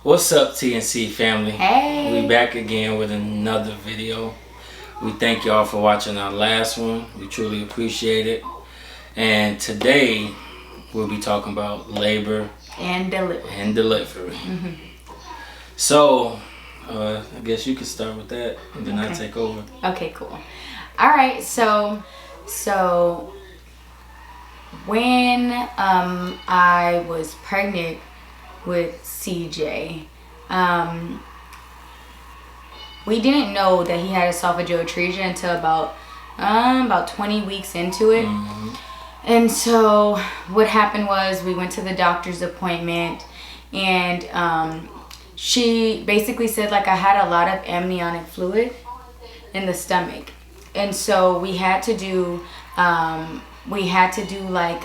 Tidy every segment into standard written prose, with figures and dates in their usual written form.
What's up, TNC family? Hey. We back again with another video. We thank y'all for watching our last one. We truly appreciate it. And today we'll be talking about labor and delivery. Mm-hmm. So I guess you can start with that, and then I'll take over. Okay, cool. All right, so when I was pregnant with CJ, we didn't know that he had esophageal atresia until about 20 weeks into it. Mm-hmm. And so what happened was we went to the doctor's appointment, and she basically said like I had a lot of amniotic fluid in the stomach, and so we had to do like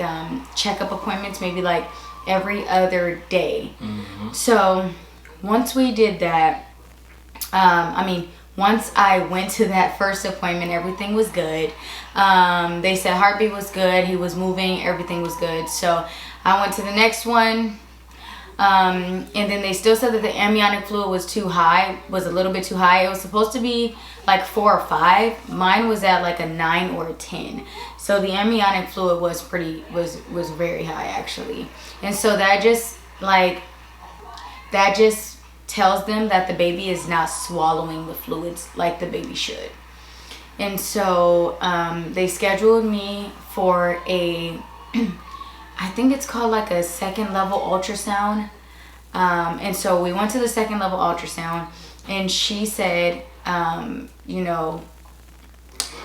checkup appointments, maybe like every other day. Mm-hmm. So once we did that, once I went to that first appointment, everything was good. They said heartbeat was good, he was moving, everything was good. So I went to the next one, and then they still said that the amniotic fluid was a little bit too high. It was supposed to be like 4 or 5. Mine was at like a 9 or a 10. So the amniotic fluid was very high actually. And so that just tells them that the baby is not swallowing the fluids like the baby should. And so they scheduled me for I think it's called like a second level ultrasound. And so we went to the second level ultrasound, and she said, I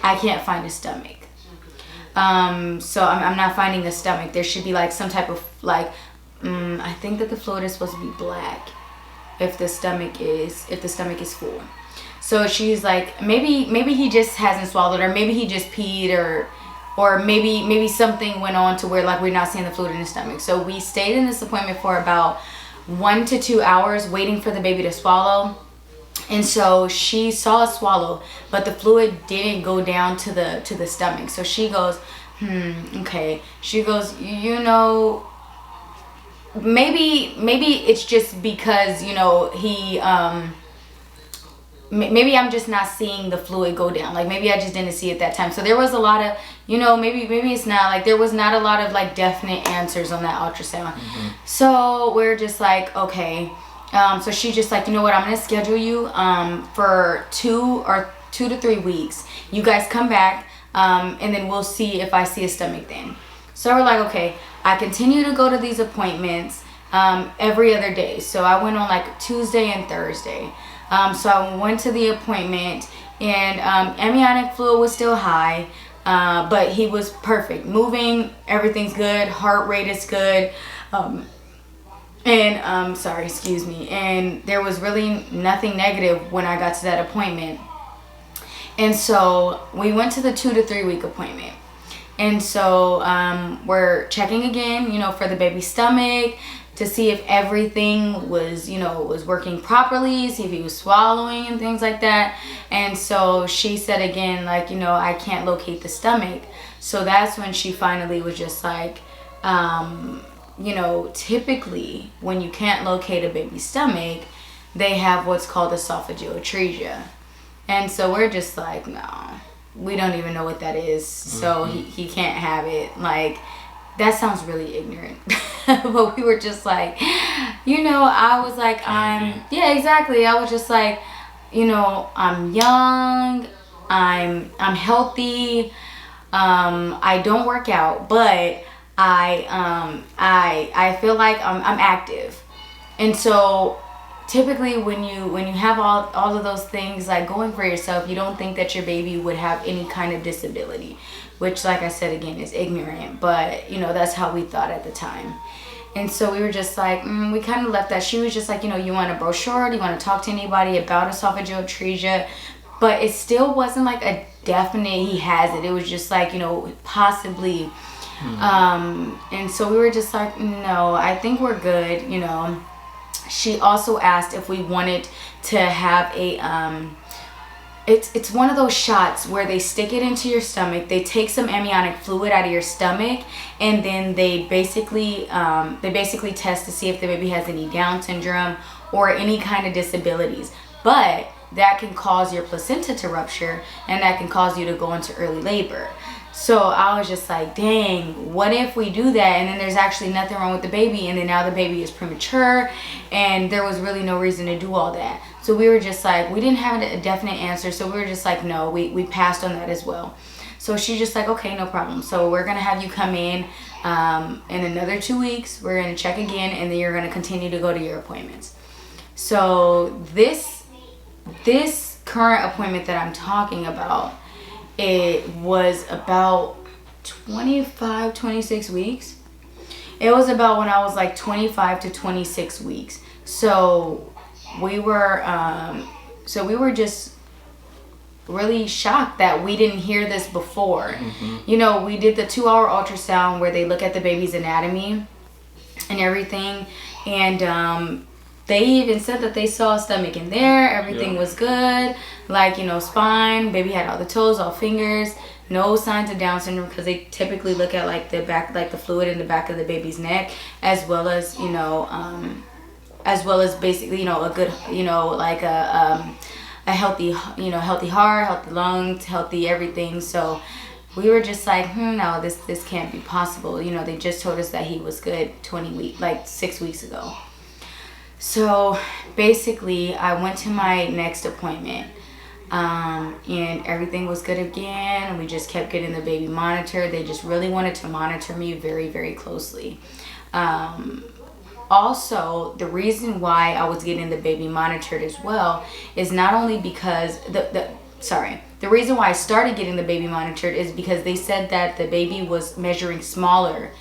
can't find a stomach. So I'm not finding a stomach. There should be like some type of I think that the fluid is supposed to be black if the stomach is full. So she's like, maybe he just hasn't swallowed, or maybe he just peed, or maybe something went on to where like we're not seeing the fluid in the stomach. So we stayed in this appointment for about 1 to 2 hours waiting for the baby to swallow. And so she saw a swallow, but the fluid didn't go down to the stomach. So she goes, okay. She goes, maybe it's just because he maybe I'm just not seeing the fluid go down. Like maybe I just didn't see it that time. So there was a lot of maybe it's not like there was not a lot of like definite answers on that ultrasound. Mm-hmm. So we're just like, okay. So she's just like, you know what, I'm gonna schedule you for 2 to 3 weeks. You guys come back, and then we'll see if I see a stomach then. So we're like, okay. I continue to go to these appointments every other day. So I went on like Tuesday and Thursday. So I went to the appointment, and amniotic fluid was still high, but he was perfect. Moving, everything's good. Heart rate is good. And there was really nothing negative when I got to that appointment. And so we went to the 2 to 3 week appointment. And so we're checking again, for the baby's stomach to see if everything was working properly, see if he was swallowing and things like that. And so she said again, like, I can't locate the stomach. So that's when she finally was just like, typically when you can't locate a baby's stomach, they have what's called esophageal atresia. And so we're just like, no, we don't even know what that is. So he can't have it. Like, that sounds really ignorant. But we were just like, I was like, yeah, exactly. I was just like, I'm young, I'm healthy, I don't work out, but I feel like I'm active. And so typically when you have all of those things like going for yourself, you don't think that your baby would have any kind of disability, which, like I said again, is ignorant, but that's how we thought at the time. And so we were just like, we kind of left that. She was just like, you want a brochure? Do you want to talk to anybody about esophageal atresia? But it still wasn't like a definite he has it. It was just like, possibly. And so we were just like, no, I think we're good. She also asked if we wanted to have it's one of those shots where they stick it into your stomach, they take some amniotic fluid out of your stomach, and then they basically test to see if the baby has any Down syndrome or any kind of disabilities. But that can cause your placenta to rupture, and that can cause you to go into early labor. So I was just like, dang, what if we do that and then there's actually nothing wrong with the baby, and then now the baby is premature and there was really no reason to do all that. So we were just like, we didn't have a definite answer, so we were just like, no, we passed on that as well. So she's just like, okay, no problem. So we're going to have you come in another 2 weeks. We're going to check again, and then you're going to continue to go to your appointments. So this current appointment that I'm talking about, it was about 25, 26 weeks. It was about when I was like 25 to 26 weeks. So we were just really shocked that we didn't hear this before. You know, we did the 2-hour ultrasound where they look at the baby's anatomy and everything, and they even said that they saw a stomach in there. Everything was good. Like, you know, spine, baby had all the toes, all fingers, no signs of Down syndrome, because they typically look at like the back, like the fluid in the back of the baby's neck, as well as, you know, basically, you know, a good, you know, like a healthy, you know, healthy heart, healthy lungs, healthy everything. So we were just like, no, this can't be possible. You know, they just told us that he was good 6 weeks ago. So basically I went to my next appointment, and everything was good again. We just kept getting the baby monitored. They just really wanted to monitor me very, very closely. Also, the reason why I was getting the baby monitored as well is not only because the reason why I started getting the baby monitored is because they said that the baby was measuring smaller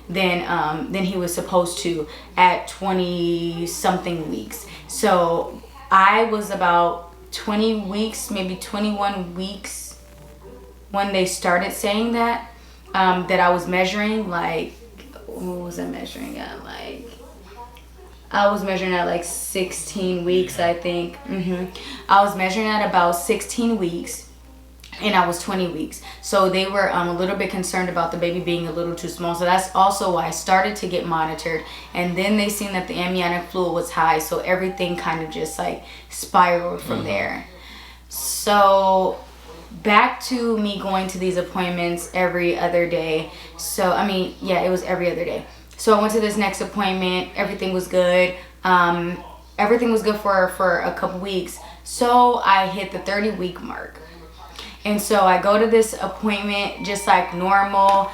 than he was supposed to at 20 something weeks. So I was about 20 weeks, maybe 21 weeks when they started saying that I was measuring, like, what was I measuring at? Like, I was measuring at like 16 weeks, I think. I was measuring at about 16 weeks, and I was 20 weeks. So they were a little bit concerned about the baby being a little too small. So that's also why I started to get monitored. And then they seen that the amniotic fluid was high, so everything kind of just like spiraled from there. So back to me going to these appointments every other day. So, I mean, yeah, it was every other day. So I went to this next appointment. Everything was good. Everything was good for a couple weeks. So I hit the 30-week mark. And so I go to this appointment just like normal.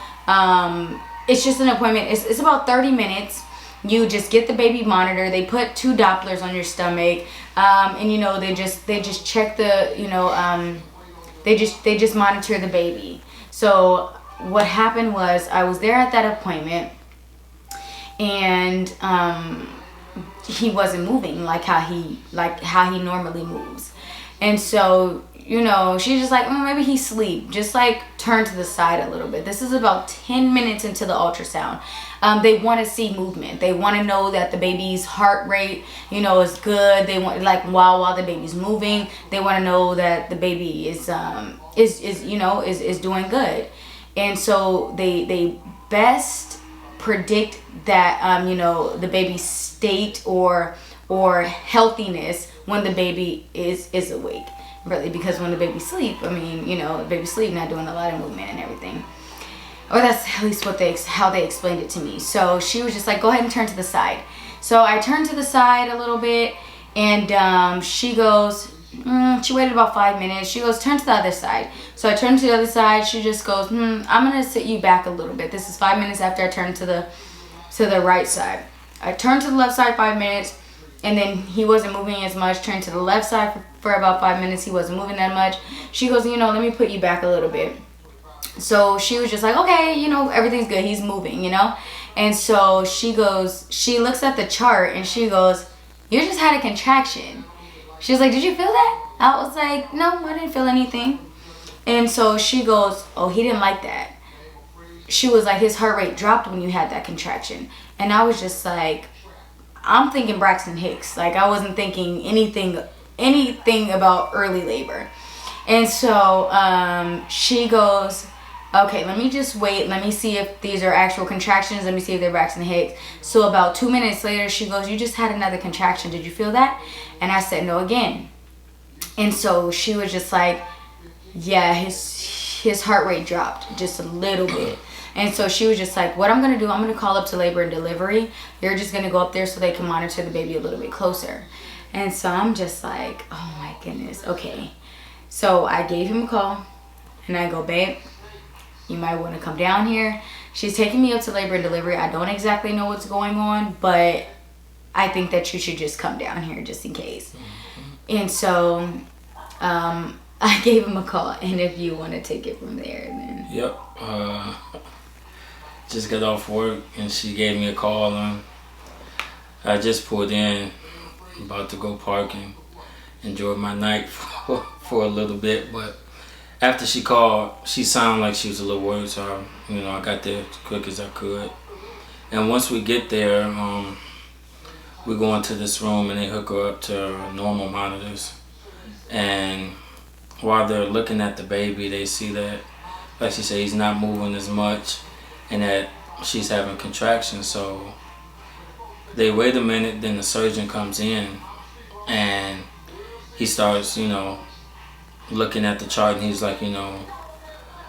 It's just an appointment. It's about 30 minutes. You just get the baby monitor. They put 2 Dopplers on your stomach. And, you know, they just check the, you know, they just monitor the baby. So what happened was I was there at that appointment, and he wasn't moving like how he normally moves. And so, you know, she's just like, maybe he's asleep. Just like turn to the side a little bit. This is about 10 minutes into the ultrasound. They want to see movement. They want to know that the baby's heart rate, you know, is good. They want, like, while the baby's moving, they want to know that the baby is doing good. And so they best predict that you know, the baby's state or healthiness when the baby is awake, really, because when the baby sleep, I mean, you know, the baby sleep, not doing a lot of movement and everything, or that's at least how they explained it to me. So she was just like, go ahead and turn to the side. So I turned to the side a little bit, and she goes, she waited about 5 minutes. She goes, turn to the other side. So I turned to the other side. She just goes, I'm gonna sit you back a little bit. This is 5 minutes after I turned to the right side. I turned to the left side 5 minutes, and then he wasn't moving as much. Turned to the left side for about 5 minutes. He wasn't moving that much. She goes, you know, let me put you back a little bit. So she was just like, okay, you know, everything's good. He's moving, you know. And so she goes, she looks at the chart and she goes, you just had a contraction. She was like, did you feel that? I was like, no, I didn't feel anything. And so she goes, oh, he didn't like that. She was like, his heart rate dropped when you had that contraction. And I was just like, I'm thinking Braxton Hicks. Like, I wasn't thinking anything about early labor. And so she goes, okay, let me just wait. Let me see if these are actual contractions. Let me see if they're Braxton Hicks. So about 2 minutes later, she goes, you just had another contraction. Did you feel that? And I said, no, again. And so she was just like, yeah, his heart rate dropped just a little bit. And so she was just like, what I'm going to do, I'm going to call up to labor and delivery. You're just going to go up there so they can monitor the baby a little bit closer. And so I'm just like, oh my goodness, okay. So I gave him a call and I go, babe, you might want to come down here. She's taking me up to labor and delivery. I don't exactly know what's going on, but I think that you should just come down here just in case. And so I gave him a call, and if you want to take it from there, then. Yep. Just got off work, and she gave me a call, and I just pulled in, about to go park and enjoy my night for a little bit. But after she called, she sounded like she was a little worried, so I got there as quick as I could. And once we get there, we go into this room, and they hook her up to normal monitors. And while they're looking at the baby, they see that, like she said, he's not moving as much and that she's having contractions. So they wait a minute, then the surgeon comes in and he starts, looking at the chart, and he's like,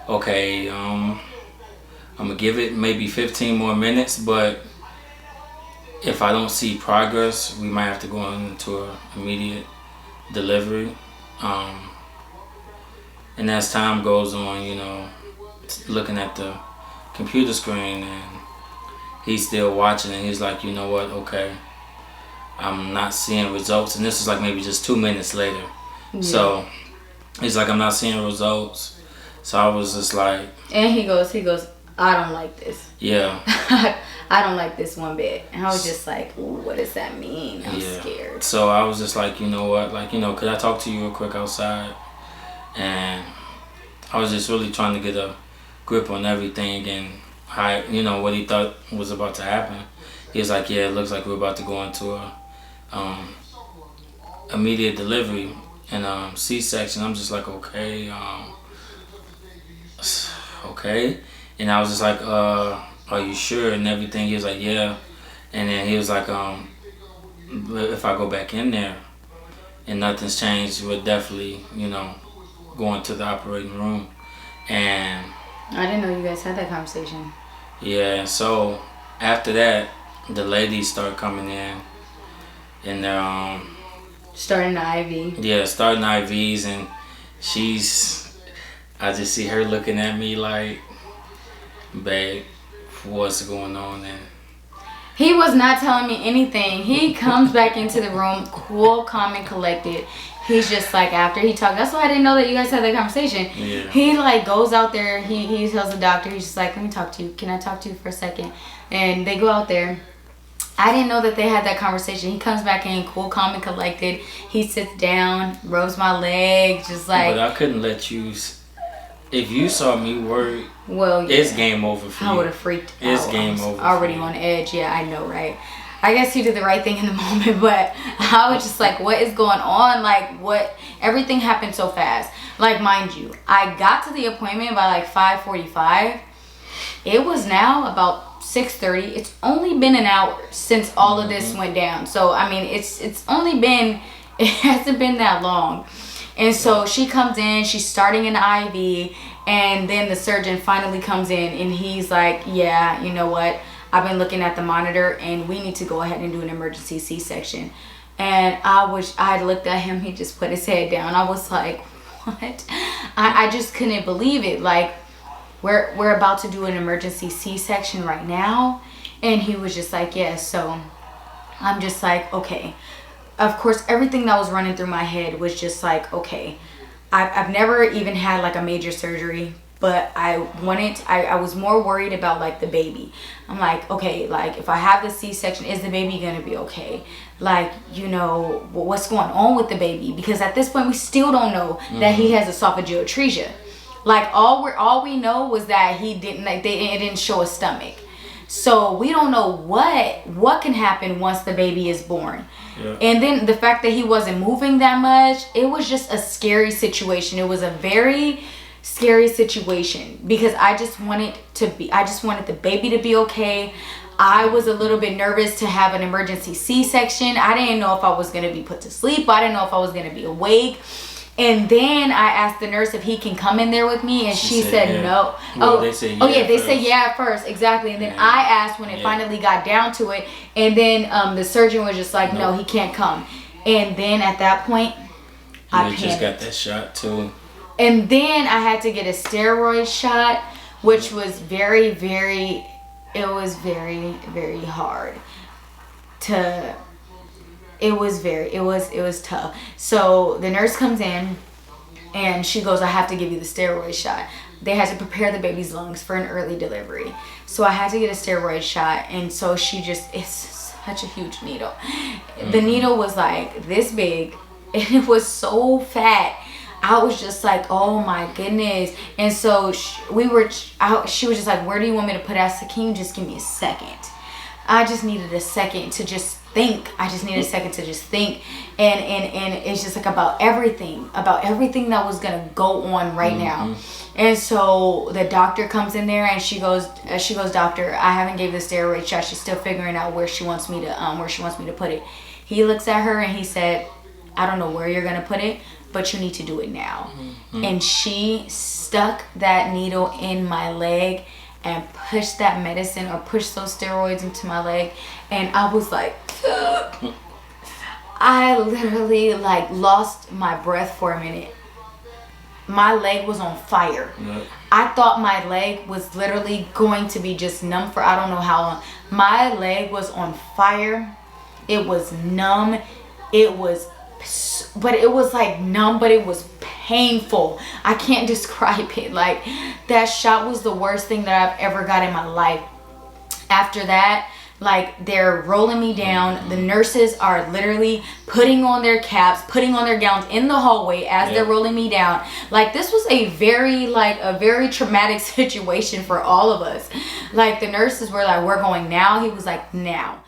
okay, I'm gonna give it maybe 15 more minutes, but if I don't see progress, we might have to go into an immediate delivery. And as time goes on, looking at the computer screen, and he's still watching, and he's like, you know what, okay, I'm not seeing results. And this is like maybe just 2 minutes later. Yeah. So he's like, I'm not seeing results. So I was just like, and he goes, I don't like this. Yeah. I don't like this one bit. And I was just like, ooh, what does that mean? I'm scared. So I was just like, you know what, could I talk to you real quick outside? And I was just really trying to get a grip on everything and how, what he thought was about to happen. He was like, yeah, it looks like we're about to go into a immediate delivery and C-section. I'm just like, okay. And I was just like, are you sure and everything? He was like, yeah. And then he was like, if I go back in there and nothing's changed, we're definitely, going to the operating room. And I didn't know you guys had that conversation. Yeah, so after that, the ladies start coming in, and they're starting the IV. Yeah, starting IVs, and I just see her looking at me like, babe, what's going on? And he was not telling me anything. He comes back into the room, cool, calm, and collected. He's just like, after he talked, that's why I didn't know that you guys had that conversation. Yeah. He like goes out there, he tells the doctor, he's just like, let me talk to you. Can I talk to you for a second? And they go out there. I didn't know that they had that conversation. He comes back in, cool, calm, and collected. He sits down, rubs my leg, just like. But I couldn't let you. If you saw me worried, well, yeah, it's game over for you. I would have freaked out. It's game over. Already on edge. Yeah, I know, right? I guess he did the right thing in the moment, but I was just like, what is going on? Like, what? Everything happened so fast. Like, mind you, I got to the appointment by like 5:45. It was now about 6:30. It's only been an hour since all of this went down. So, I mean, it hasn't been that long. And so she comes in, she's starting an IV, and then the surgeon finally comes in, and he's like, yeah, you know what? I've been looking at the monitor, and we need to go ahead and do an emergency C-section. And I looked at him, he just put his head down. I was like, what? I just couldn't believe it. Like, we're about to do an emergency C-section right now. And he was just like, yes. So I'm just like, okay. Of course, everything that was running through my head was just like, okay, I've never even had like a major surgery, but I was more worried about like the baby. I'm like, okay, like if I have the C-section, is the baby gonna be okay? Like, what's going on with the baby? Because at this point, we still don't know that he has esophageal atresia. Like all we know was that he didn't, like it didn't show a stomach. So we don't know what can happen once the baby is born. Yeah. And then the fact that he wasn't moving that much, it was just a scary situation. It was a very scary situation because I just wanted the baby to be okay. I was a little bit nervous to have an emergency C-section. I didn't know if I was going to be put to sleep. I didn't know if I was going to be awake. And then I asked the nurse if he can come in there with me, and she said yeah. no. Well, they said yeah they said yeah at first, exactly. And then I asked when it finally got down to it, and then the surgeon was just like, no, he can't come. And then at that point, I panicked. Just got that shot too. And then I had to get a steroid shot, which was very, very, it was very, very hard to. It was tough. So the nurse comes in and she goes, I have to give you the steroid shot. They had to prepare the baby's lungs for an early delivery. So I had to get a steroid shot. And so it's such a huge needle. Mm-hmm. The needle was like this big and it was so fat. I was just like, oh my goodness. And so she was just like, where do you want me to put it? I said, can you just give me a second? I just needed a second to just think. I just needed a second to just think. And it's just like about everything that was going to go on right now. And so the doctor comes in there and she goes, doctor, I haven't gave the steroid shot. She's still figuring out where she wants me to put it. He looks at her and he said, I don't know where you're going to put it, but you need to do it now. Mm-hmm. And she stuck that needle in my leg and pushed that medicine or pushed those steroids into my leg. And I was like, I literally like lost my breath for a minute. My leg was on fire. Yep. I thought my leg was literally going to be just numb for I don't know how long. My leg was on fire. It was numb. But it was like numb, but it was painful. I can't describe it. Like that shot was the worst thing that I've ever got in my life. After that, like they're rolling me down. The nurses are literally putting on their caps, putting on their gowns in the hallway as they're rolling me down. Like this was a very traumatic situation for all of us. Like the nurses were like, we're going now. He was like, now.